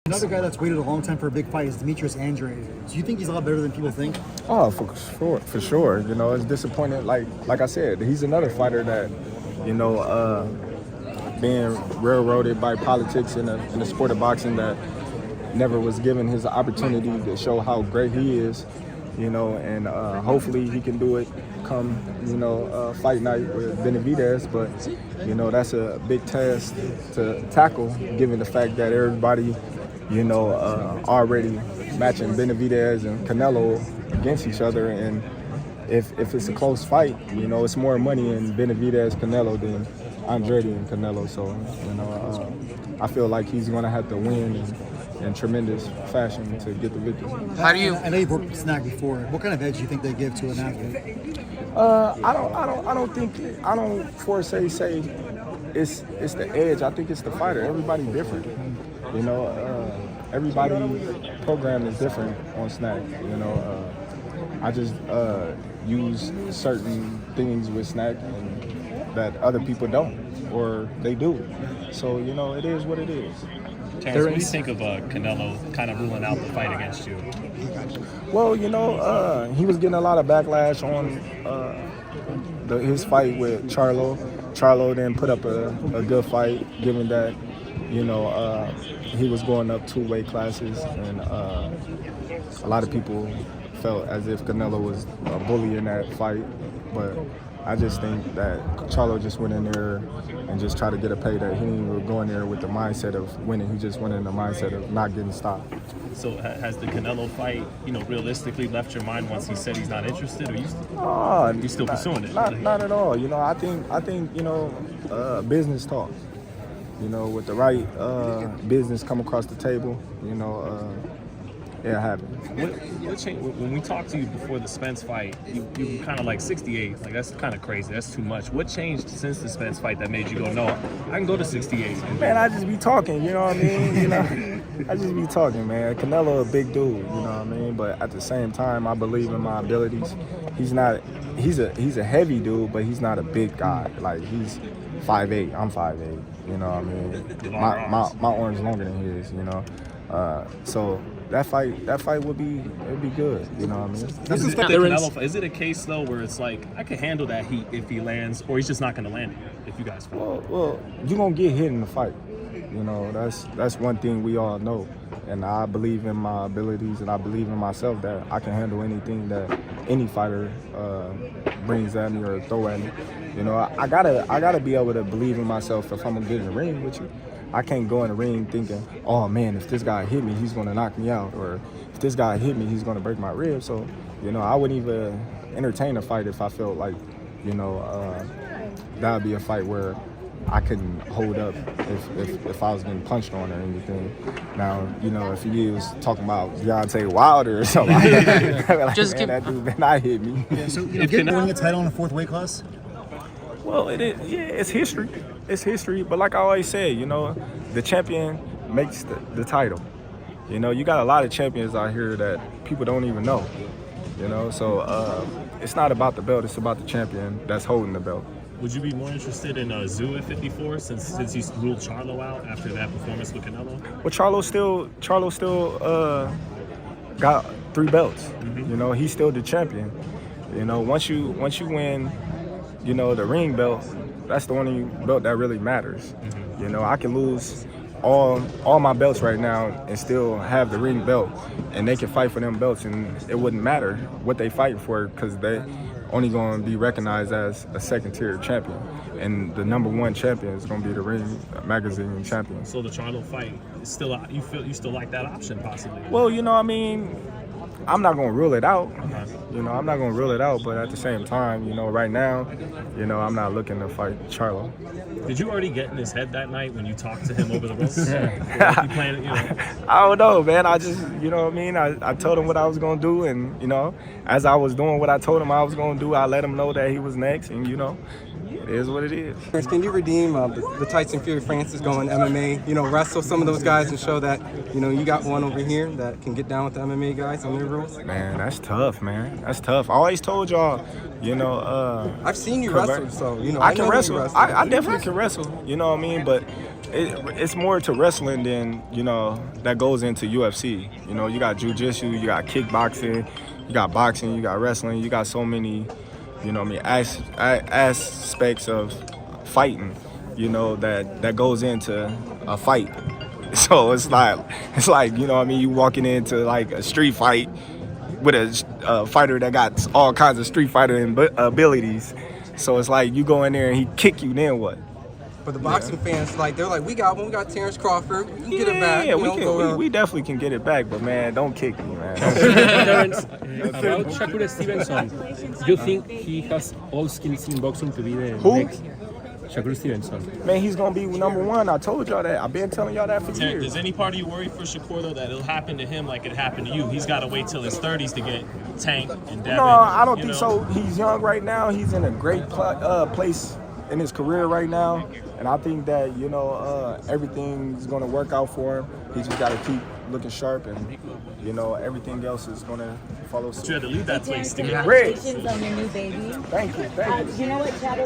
Another guy that's waited a long time for a big fight is Demetrius Andrade. Do you think he's a lot better than people think? Oh, for sure. You know, it's disappointing. Like I said, he's another fighter that, you know, being railroaded by politics in the sport of boxing that never was given his opportunity to show how great he is. You know, and hopefully he can do it come, you know, fight night with Benavidez. But, you know, that's a big task to tackle, given the fact that everybody, you know, already matching Benavidez and Canelo against each other. And if it's a close fight, you know, it's more money in Benavidez-Canelo than Andrade and Canelo. So, you know, I feel like he's going to have to win in tremendous fashion to get the victory. How do you? I know you brought Snack before. What kind of edge do you think they give to an athlete? I don't foresee say it's the edge. I think it's the fighter. Everybody different. You know, everybody's program is different on Snack. You know, I just use certain things with Snack and that other people don't, or they do. So, you know, it is what it is. Terence, what do you think of Canelo kind of ruling out the fight against you? Well, you know, he was getting a lot of backlash on his fight with CHARLO. CHARLO then put up a good fight, given that, you know, he was going up 2 weight classes, and a lot of people felt as if Canelo was a bully in that fight. But I just think that CHARLO just went in there and just tried to get a payday. He didn't even go in there with the mindset of winning. He just went in the mindset of not getting stopped. So has the Canelo fight, you know, realistically left your mind once he said he's not interested, or you still pursuing it? Not at all. You know, I think you know, business talks. You know, with the right business come across the table, you know, it happened. What changed? When we talked to you before the Spence fight, you were kind of like 68. Like, that's kind of crazy. That's too much. What changed since the Spence fight that made you go, no, I can go to 68? Man, I just be talking, you know what I mean? You know, I just be talking, man. Canelo a big dude, you know what I mean? But at the same time, I believe in my abilities. He's a heavy dude, but he's not a big guy. Like, he's 5'8", I'm 5'8", you know what I mean? My arm's longer than his, you know? So that fight would be good, you know what I mean? Is it a case though where it's like, I can handle that heat if he lands, or he's just not going to land it if you guys fight? Well, you're gonna get hit in the fight. You know, that's one thing we all know, and I believe in my abilities, and I believe in myself that I can handle anything that any fighter brings at me or throw at me. You know, I gotta be able to believe in myself if I'm gonna get in the ring with you. I can't go in the ring thinking, oh man, if this guy hit me, he's gonna knock me out, or if this guy hit me, he's gonna break my ribs. So, you know, I wouldn't even entertain a fight if I felt like, you know, that would be a fight where I couldn't hold up if I was getting punched on or anything. Now, you know, if he was talking about Deontay Wilder or something, like, Just man, that dude better not hit me. Yeah, so, you know, winning a title in the 4th weight class? Well, it is. Yeah, it's history. It's history. But like I always say, you know, the champion makes the title. You know, you got a lot of champions out here that people don't even know. You know, so it's not about the belt. It's about the champion that's holding the belt. Would you be more interested in Zoo at 54 since he's ruled CHARLO out after that performance with Canelo? Well, CHARLO still got 3 belts. Mm-hmm. You know, he's still the champion. You know, once you win, you know, the ring belt, that's the only belt that really matters. Mm-hmm. You know, I can lose all my belts right now and still have the ring belt, and they can fight for them belts, and it wouldn't matter what they fight for, because they only going to be recognized as a 2nd-tier champion, and the #1 champion is going to be the Ring Magazine champion. So the CHARLO fight is still, you still like that option possibly? Well, you know, I mean, I'm not going to rule it out. Okay. You know, I'm not going to rule it out, but at the same time, you know, right now, you know, I'm not looking to fight CHARLO. Did you already get in his head that night when you talked to him over the ropes? Like, you planned, you know? I don't know, man. I just, you know what I mean? I told him what I was going to do, and, you know, as I was doing what I told him I was going to do, I let him know that he was next, and, you know, it is what it is. Can you redeem the Tyson Fury Francis going MMA? You know, wrestle some of those guys and show that, you know, you got one over here that can get down with the MMA guys on their rules? Man, that's tough, man. That's tough. I always told y'all, you know, I've seen you wrestle, so, you know, I can wrestle. I definitely can wrestle, you know what I mean? But it's more to wrestling than, you know, that goes into UFC. You know, you got jiu-jitsu, you got kickboxing, you got boxing, you got wrestling, you got so many, you know what I mean, aspects of fighting, you know, that goes into a fight. So it's like, you know what I mean, you walking into like a street fight with a fighter that got all kinds of street fighter abilities. So it's like you go in there and he kick you, then what? But the boxing fans, like, they're like, we got Terence Crawford. We can get it back. Yeah, we definitely can get it back, but man, don't kick me, man. Terence, about Shakur Stevenson, do you think he has all skills in boxing to be the next Shakur Stevenson? Man, he's gonna be number one. I told y'all that. I've been telling y'all that for years. Does any part of you worry for Shakur though that it'll happen to him like it happened to you? He's got to wait till his 30s to get Tank and Devin. No, I don't think so. He's young right now. He's in a great place in his career right now, and I think that, you know, everything's gonna work out for him. He just got to keep looking sharp, and, you know, everything else is gonna follow suit. You had to leave that place to get Red. Congratulations on your new baby. Thank you. You know what, Chad?